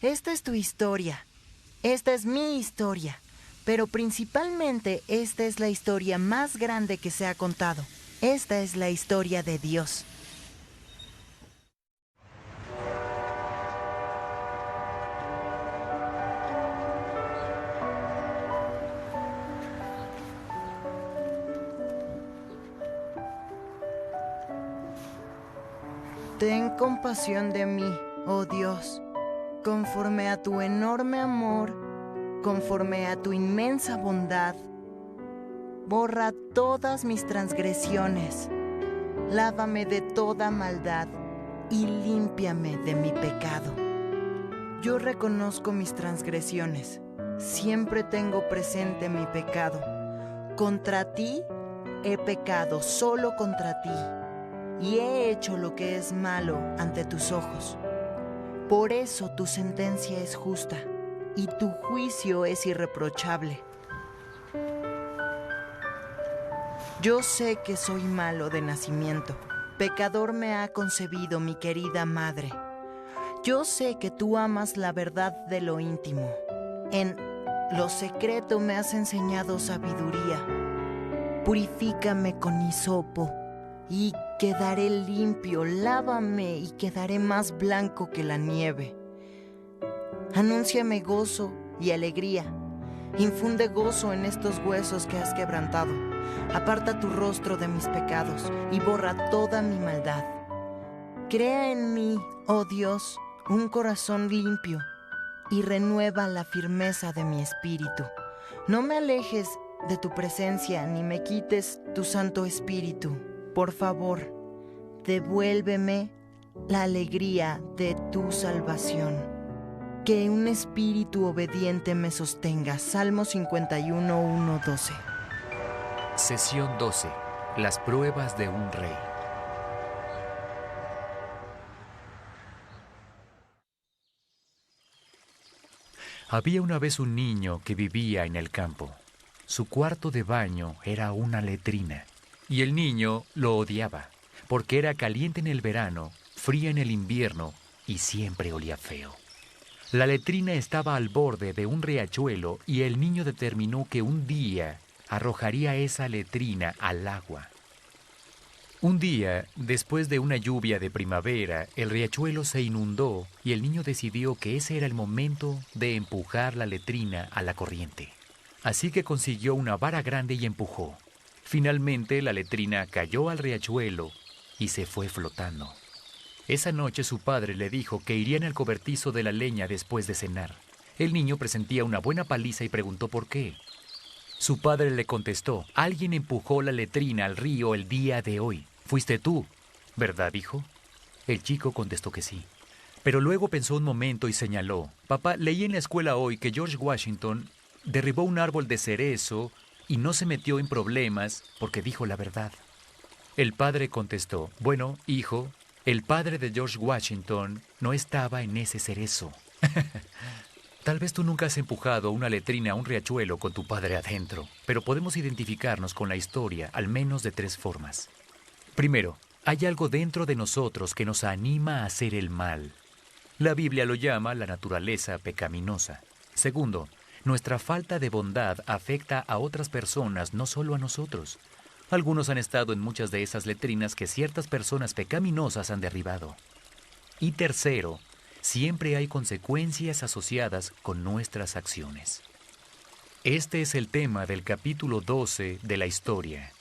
Esta es tu historia. Esta es mi historia. Pero principalmente esta es la historia más grande que se ha contado. Esta es la historia de Dios. Ten compasión de mí, oh Dios, conforme a tu enorme amor, conforme a tu inmensa bondad. Borra todas mis transgresiones, lávame de toda maldad y límpiame de mi pecado. Yo reconozco mis transgresiones, siempre tengo presente mi pecado. Contra ti he pecado, solo contra ti. Y he hecho lo que es malo ante tus ojos. Por eso tu sentencia es justa y tu juicio es irreprochable. Yo sé que soy malo de nacimiento. Pecador me ha concebido mi querida madre. Yo sé que tú amas la verdad de lo íntimo. En lo secreto me has enseñado sabiduría. Purifícame con hisopo y quedaré limpio, lávame y quedaré más blanco que la nieve. Anúnciame gozo y alegría. Infunde gozo en estos huesos que has quebrantado. Aparta tu rostro de mis pecados y borra toda mi maldad. Crea en mí, oh Dios, un corazón limpio y renueva la firmeza de mi espíritu. No me alejes de tu presencia ni me quites tu Santo Espíritu. Por favor, devuélveme la alegría de tu salvación. Que un espíritu obediente me sostenga. Salmo 51, 1, 12. Sesión 12. Las pruebas de un rey. Había una vez un niño que vivía en el campo. Su cuarto de baño era una letrina. Y el niño lo odiaba, porque era caliente en el verano, fría en el invierno y siempre olía feo. La letrina estaba al borde de un riachuelo y el niño determinó que un día arrojaría esa letrina al agua. Un día, después de una lluvia de primavera, el riachuelo se inundó y el niño decidió que ese era el momento de empujar la letrina a la corriente. Así que consiguió una vara grande y empujó. Finalmente, la letrina cayó al riachuelo y se fue flotando. Esa noche su padre le dijo que irían al cobertizo de la leña después de cenar. El niño presentía una buena paliza y preguntó por qué. Su padre le contestó: alguien empujó la letrina al río el día de hoy. Fuiste tú, ¿verdad, hijo? El chico contestó que sí. Pero luego pensó un momento y señaló: papá, leí en la escuela hoy que George Washington derribó un árbol de cerezo y no se metió en problemas porque dijo la verdad. El padre contestó: bueno, hijo, el padre de George Washington no estaba en ese cerezo. Tal vez tú nunca has empujado una letrina a un riachuelo con tu padre adentro, pero podemos identificarnos con la historia al menos de 3 formas. Primero, hay algo dentro de nosotros que nos anima a hacer el mal. La Biblia lo llama la naturaleza pecaminosa. Segundo, nuestra falta de bondad afecta a otras personas, no solo a nosotros. Algunos han estado en muchas de esas letrinas que ciertas personas pecaminosas han derribado. Y tercero, siempre hay consecuencias asociadas con nuestras acciones. Este es el tema del capítulo 12 de la historia.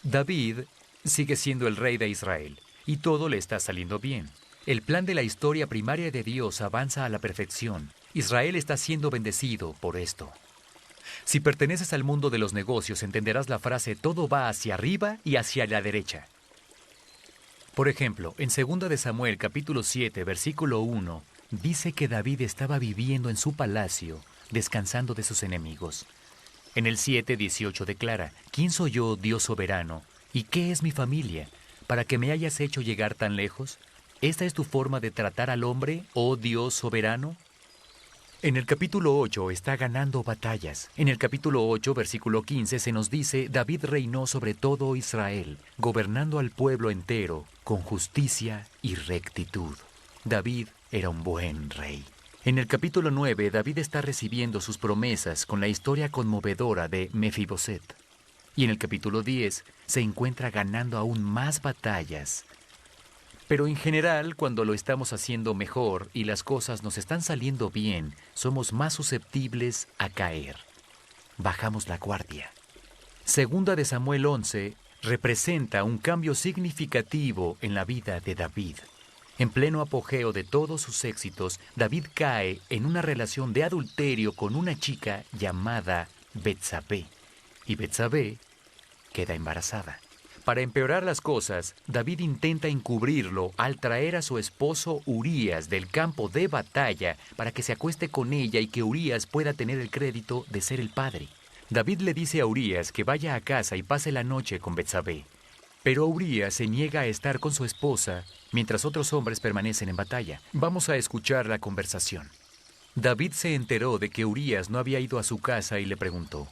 David sigue siendo el rey de Israel y todo le está saliendo bien. El plan de la historia primaria de Dios avanza a la perfección. Israel está siendo bendecido por esto. Si perteneces al mundo de los negocios, entenderás la frase todo va hacia arriba y hacia la derecha. Por ejemplo, en 2 de Samuel, capítulo 7, versículo 1, dice que David estaba viviendo en su palacio, descansando de sus enemigos. En el 7:18 declara: ¿quién soy yo, Dios soberano? ¿Y qué es mi familia, para que me hayas hecho llegar tan lejos? ¿Esta es tu forma de tratar al hombre, oh Dios soberano? En el capítulo 8 está ganando batallas. En el capítulo 8, versículo 15, se nos dice: David reinó sobre todo Israel, gobernando al pueblo entero con justicia y rectitud. David era un buen rey. En el capítulo 9, David está recibiendo sus promesas con la historia conmovedora de Mefiboset. Y en el capítulo 10 se encuentra ganando aún más batallas. Pero en general, cuando lo estamos haciendo mejor y las cosas nos están saliendo bien, somos más susceptibles a caer. Bajamos la guardia. Segunda de Samuel 11 representa un cambio significativo en la vida de David. En pleno apogeo de todos sus éxitos, David cae en una relación de adulterio con una chica llamada Betsabé. Y Betsabé queda embarazada. Para empeorar las cosas, David intenta encubrirlo al traer a su esposo Urías del campo de batalla para que se acueste con ella y que Urías pueda tener el crédito de ser el padre. David le dice a Urías que vaya a casa y pase la noche con Betsabé. Pero Urías se niega a estar con su esposa mientras otros hombres permanecen en batalla. Vamos a escuchar la conversación. David se enteró de que Urías no había ido a su casa y le preguntó: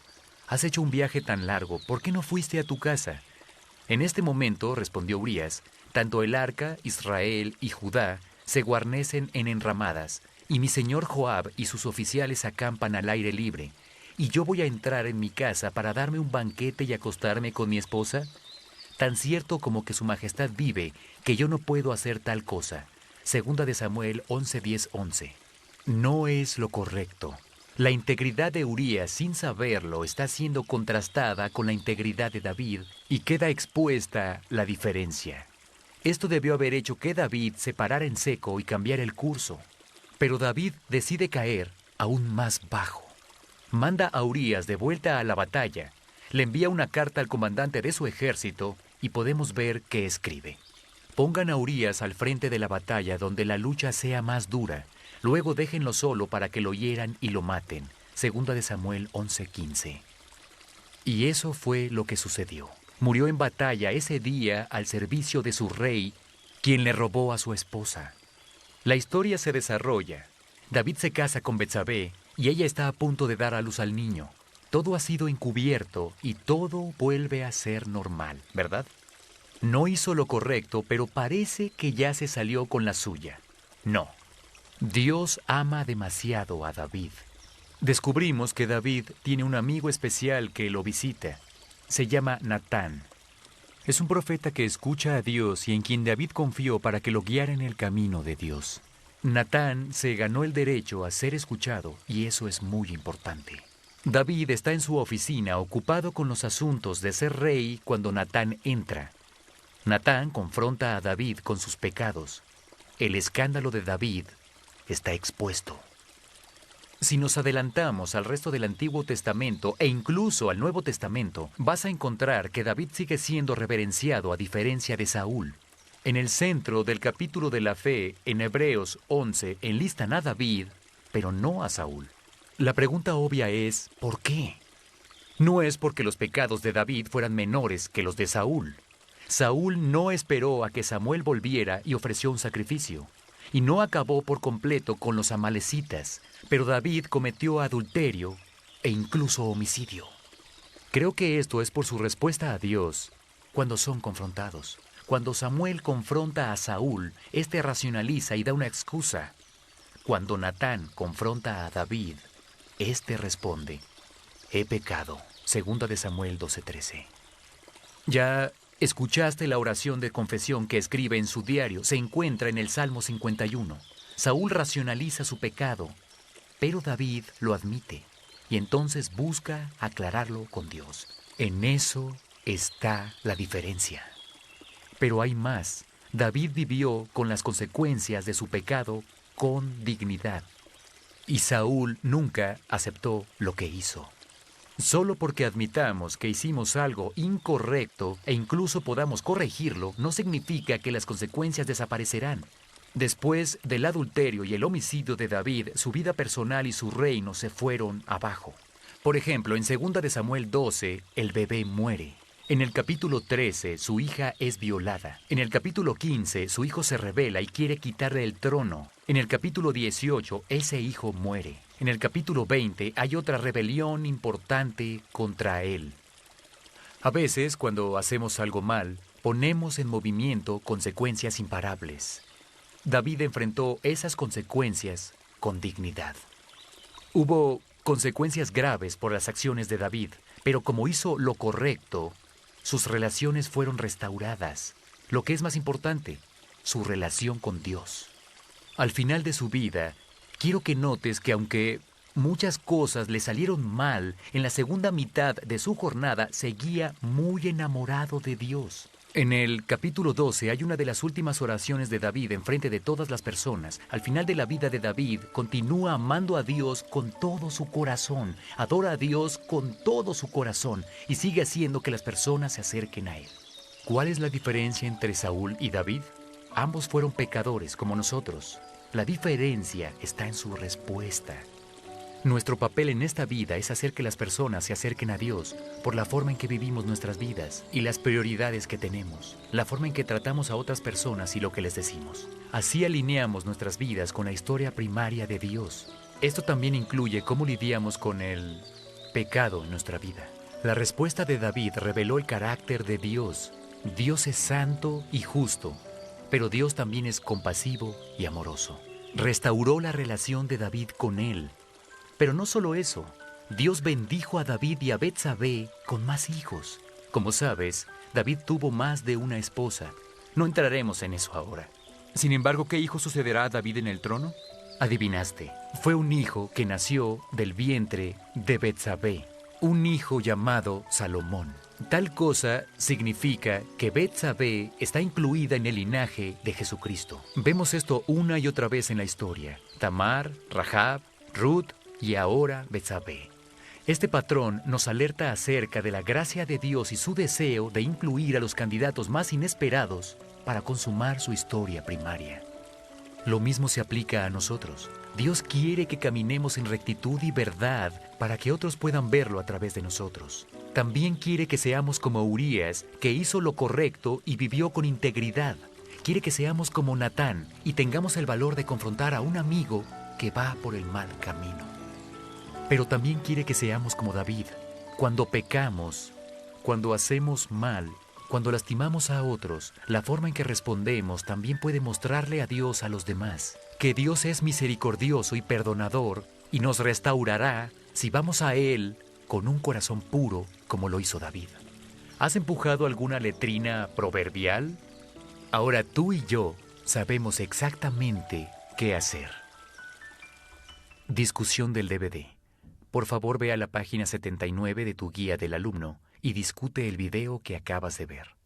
«Has hecho un viaje tan largo, ¿por qué no fuiste a tu casa?» En este momento, respondió Urías, tanto el arca, Israel y Judá se guarnecen en enramadas, y mi señor Joab y sus oficiales acampan al aire libre, ¿y yo voy a entrar en mi casa para darme un banquete y acostarme con mi esposa? Tan cierto como que su majestad vive, que yo no puedo hacer tal cosa. Segunda de Samuel 11:10-11. No es lo correcto. La integridad de Urías, sin saberlo, está siendo contrastada con la integridad de David y queda expuesta la diferencia. Esto debió haber hecho que David se parara en seco y cambiara el curso. Pero David decide caer aún más bajo. Manda a Urías de vuelta a la batalla, le envía una carta al comandante de su ejército y podemos ver que escribe: «Pongan a Urías al frente de la batalla donde la lucha sea más dura. Luego déjenlo solo para que lo hieran y lo maten». Segunda de Samuel 11:15. Y eso fue lo que sucedió. Murió en batalla ese día al servicio de su rey, quien le robó a su esposa. La historia se desarrolla. David se casa con Betsabé y ella está a punto de dar a luz al niño. Todo ha sido encubierto y todo vuelve a ser normal, ¿verdad? No hizo lo correcto, pero parece que ya se salió con la suya. No. Dios ama demasiado a David. Descubrimos que David tiene un amigo especial que lo visita. Se llama Natán. Es un profeta que escucha a Dios y en quien David confió para que lo guiara en el camino de Dios. Natán se ganó el derecho a ser escuchado y eso es muy importante. David está en su oficina ocupado con los asuntos de ser rey cuando Natán entra. Natán confronta a David con sus pecados. El escándalo de David está expuesto. Si nos adelantamos al resto del Antiguo Testamento e incluso al Nuevo Testamento, vas a encontrar que David sigue siendo reverenciado a diferencia de Saúl. En el centro del capítulo de la fe, en Hebreos 11, enlistan a David, pero no a Saúl. La pregunta obvia es, ¿por qué? No es porque los pecados de David fueran menores que los de Saúl. Saúl no esperó a que Samuel volviera y ofreció un sacrificio. Y no acabó por completo con los amalecitas, pero David cometió adulterio e incluso homicidio. Creo que esto es por su respuesta a Dios cuando son confrontados. Cuando Samuel confronta a Saúl, éste racionaliza y da una excusa. Cuando Natán confronta a David, éste responde: «He pecado». Segunda de Samuel 12:13. Ya escuchaste la oración de confesión que escribe en su diario. Se encuentra en el Salmo 51. Saúl racionaliza su pecado, pero David lo admite y entonces busca aclararlo con Dios. En eso está la diferencia. Pero hay más. David vivió con las consecuencias de su pecado con dignidad. Y Saúl nunca aceptó lo que hizo. Solo porque admitamos que hicimos algo incorrecto e incluso podamos corregirlo, no significa que las consecuencias desaparecerán. Después del adulterio y el homicidio de David, su vida personal y su reino se fueron abajo. Por ejemplo, en 2 de Samuel 12, el bebé muere. En el capítulo 13, su hija es violada. En el capítulo 15, su hijo se rebela y quiere quitarle el trono. En el capítulo 18, ese hijo muere. En el capítulo 20, hay otra rebelión importante contra él. A veces, cuando hacemos algo mal, ponemos en movimiento consecuencias imparables. David enfrentó esas consecuencias con dignidad. Hubo consecuencias graves por las acciones de David, pero como hizo lo correcto, sus relaciones fueron restauradas. Lo que es más importante, su relación con Dios. Al final de su vida, quiero que notes que aunque muchas cosas le salieron mal, en la segunda mitad de su jornada seguía muy enamorado de Dios. En el capítulo 12 hay una de las últimas oraciones de David en frente de todas las personas. Al final de la vida de David, continúa amando a Dios con todo su corazón, adora a Dios con todo su corazón y sigue haciendo que las personas se acerquen a Él. ¿Cuál es la diferencia entre Saúl y David? Ambos fueron pecadores como nosotros. La diferencia está en su respuesta. Nuestro papel en esta vida es hacer que las personas se acerquen a Dios por la forma en que vivimos nuestras vidas y las prioridades que tenemos, la forma en que tratamos a otras personas y lo que les decimos. Así alineamos nuestras vidas con la historia primaria de Dios. Esto también incluye cómo lidiamos con el pecado en nuestra vida. La respuesta de David reveló el carácter de Dios. Dios es santo y justo, pero Dios también es compasivo y amoroso. Restauró la relación de David con Él. Pero no solo eso, Dios bendijo a David y a Betsabé con más hijos. Como sabes, David tuvo más de una esposa. No entraremos en eso ahora. Sin embargo, ¿qué hijo sucederá a David en el trono? Adivinaste, fue un hijo que nació del vientre de Betsabé, un hijo llamado Salomón. Tal cosa significa que Betsabé está incluida en el linaje de Jesucristo. Vemos esto una y otra vez en la historia. Tamar, Rahab, Ruth y ahora Betsabé. Este patrón nos alerta acerca de la gracia de Dios y su deseo de incluir a los candidatos más inesperados para consumar su historia primaria. Lo mismo se aplica a nosotros. Dios quiere que caminemos en rectitud y verdad para que otros puedan verlo a través de nosotros. También quiere que seamos como Urías, que hizo lo correcto y vivió con integridad. Quiere que seamos como Natán y tengamos el valor de confrontar a un amigo que va por el mal camino. Pero también quiere que seamos como David. Cuando pecamos, cuando hacemos mal, cuando lastimamos a otros, la forma en que respondemos también puede mostrarle a Dios a los demás que Dios es misericordioso y perdonador y nos restaurará si vamos a Él con un corazón puro como lo hizo David. ¿Has empujado alguna letrina proverbial? Ahora tú y yo sabemos exactamente qué hacer. Discusión del DVD. Por favor, ve a la página 79 de tu guía del alumno y discute el video que acabas de ver.